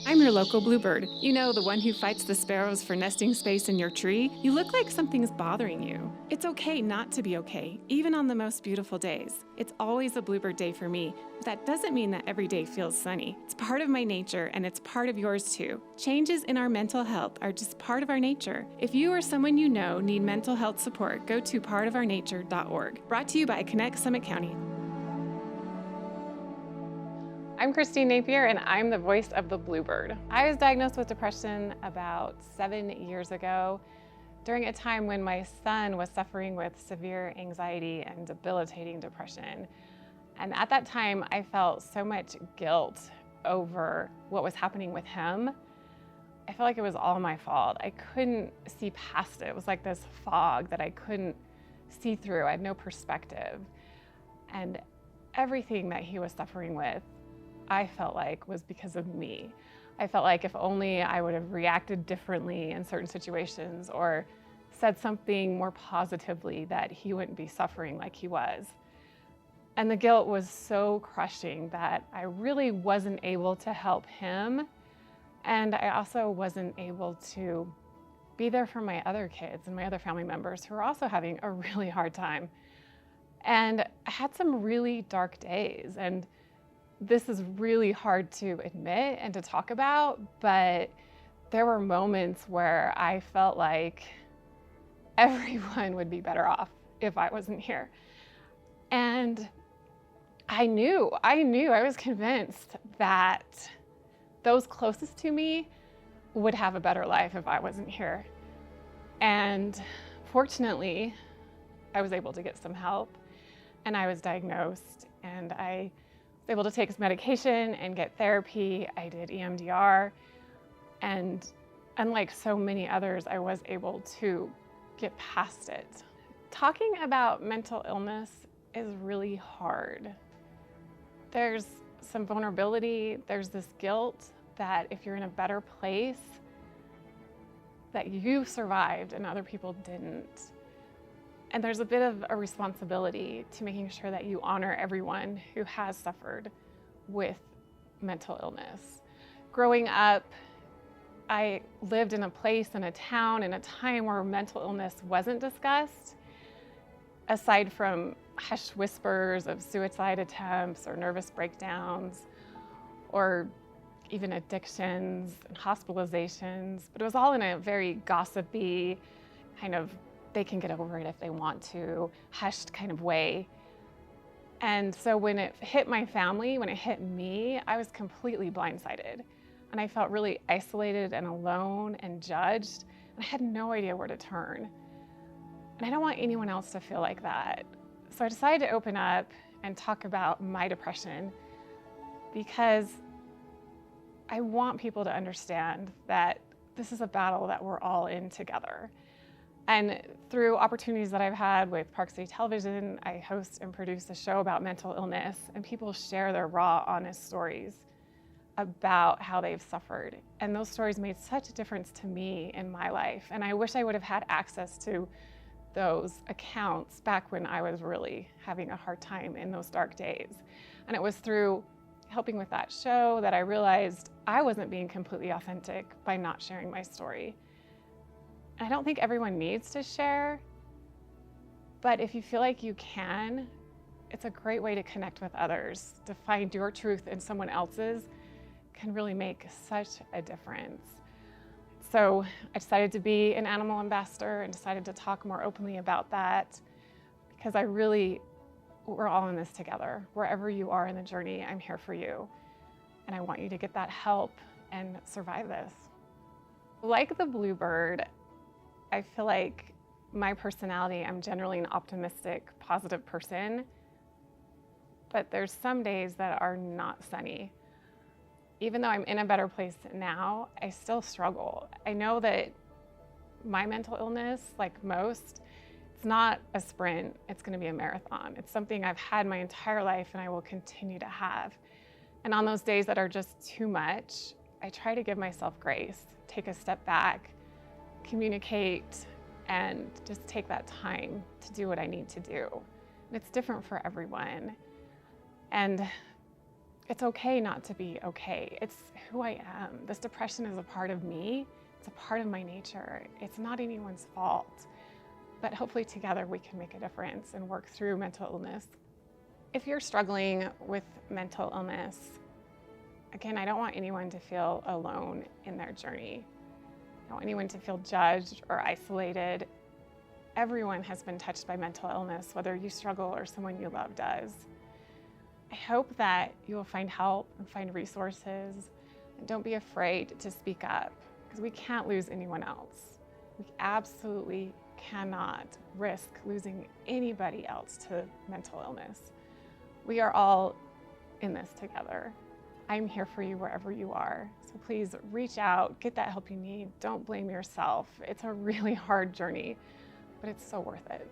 I'm your local bluebird. You know, the one who fights the sparrows for nesting space in your tree. You look like something's bothering you. It's okay not to be okay, even on the most beautiful days. It's always a bluebird day for me, but that doesn't mean that every day feels sunny. It's part of my nature, and it's part of yours too. Changes in our mental health are just part of our nature. If you or someone you know need mental health support, go to partofournature.org. Brought to you by Connect Summit County. I'm Christine Napier, and I'm the voice of the Bluebird. I was diagnosed with depression about 7 years ago during a time when my son was suffering with severe anxiety and debilitating depression. And at that time, I felt so much guilt over what was happening with him. I felt like it was all my fault. I couldn't see past it. It was like this fog that I couldn't see through. I had no perspective. And everything that he was suffering with, I felt like was because of me. I felt like if only I would have reacted differently in certain situations or said something more positively, that he wouldn't be suffering like he was. And the guilt was so crushing that I really wasn't able to help him. And I also wasn't able to be there for my other kids and my other family members who were also having a really hard time. And I had some really dark days, and this is really hard to admit and to talk about, but there were moments where I felt like everyone would be better off if I wasn't here. And I was convinced that those closest to me would have a better life if I wasn't here. And fortunately, I was able to get some help, and I was diagnosed, and I was able to take some medication and get therapy. I did EMDR, and unlike so many others, I was able to get past it. Talking about mental illness is really hard. There's some vulnerability, there's this guilt that if you're in a better place, that you survived and other people didn't. And there's a bit of a responsibility to making sure that you honor everyone who has suffered with mental illness. Growing up, I lived in a place, in a town, in a time where mental illness wasn't discussed, aside from hushed whispers of suicide attempts or nervous breakdowns, or even addictions and hospitalizations. But it was all in a very gossipy, kind of they can get over it if they want to, hushed kind of way. And so when it hit my family, when it hit me, I was completely blindsided. And I felt really isolated and alone and judged, and I had no idea where to turn. And I don't want anyone else to feel like that. So I decided to open up and talk about my depression, because I want people to understand that this is a battle that we're all in together. And through opportunities that I've had with Park City Television, I host and produce a show about mental illness, and people share their raw, honest stories about how they've suffered. And those stories made such a difference to me in my life. And I wish I would have had access to those accounts back when I was really having a hard time in those dark days. And it was through helping with that show that I realized I wasn't being completely authentic by not sharing my story. I don't think everyone needs to share, but if you feel like you can, it's a great way to connect with others. To find your truth in someone else's can really make such a difference. So I decided to be an animal ambassador and decided to talk more openly about that, because we're all in this together. Wherever you are in the journey, I'm here for you. And I want you to get that help and survive this. Like the Bluebird, I feel like my personality, I'm generally an optimistic, positive person, but there's some days that are not sunny. Even though I'm in a better place now, I still struggle. I know that my mental illness, like most, it's not a sprint, it's gonna be a marathon. It's something I've had my entire life and I will continue to have. And on those days that are just too much, I try to give myself grace, take a step back, communicate, and just take that time to do what I need to do. And it's different for everyone. And It's okay not to be okay. It's who I am. This depression is a part of me. It's a part of my nature. It's not anyone's fault. But hopefully together we can make a difference and work through mental illness. If you're struggling with mental illness, again, I don't want anyone to feel alone in their journey. I don't want anyone to feel judged or isolated. Everyone has been touched by mental illness, whether you struggle or someone you love does. I hope that you will find help and find resources, and don't be afraid to speak up, because we can't lose anyone else. We absolutely cannot risk losing anybody else to mental illness. We are all in this together. I'm here for you wherever you are. So please reach out, get that help you need. Don't blame yourself. It's a really hard journey, but it's so worth it.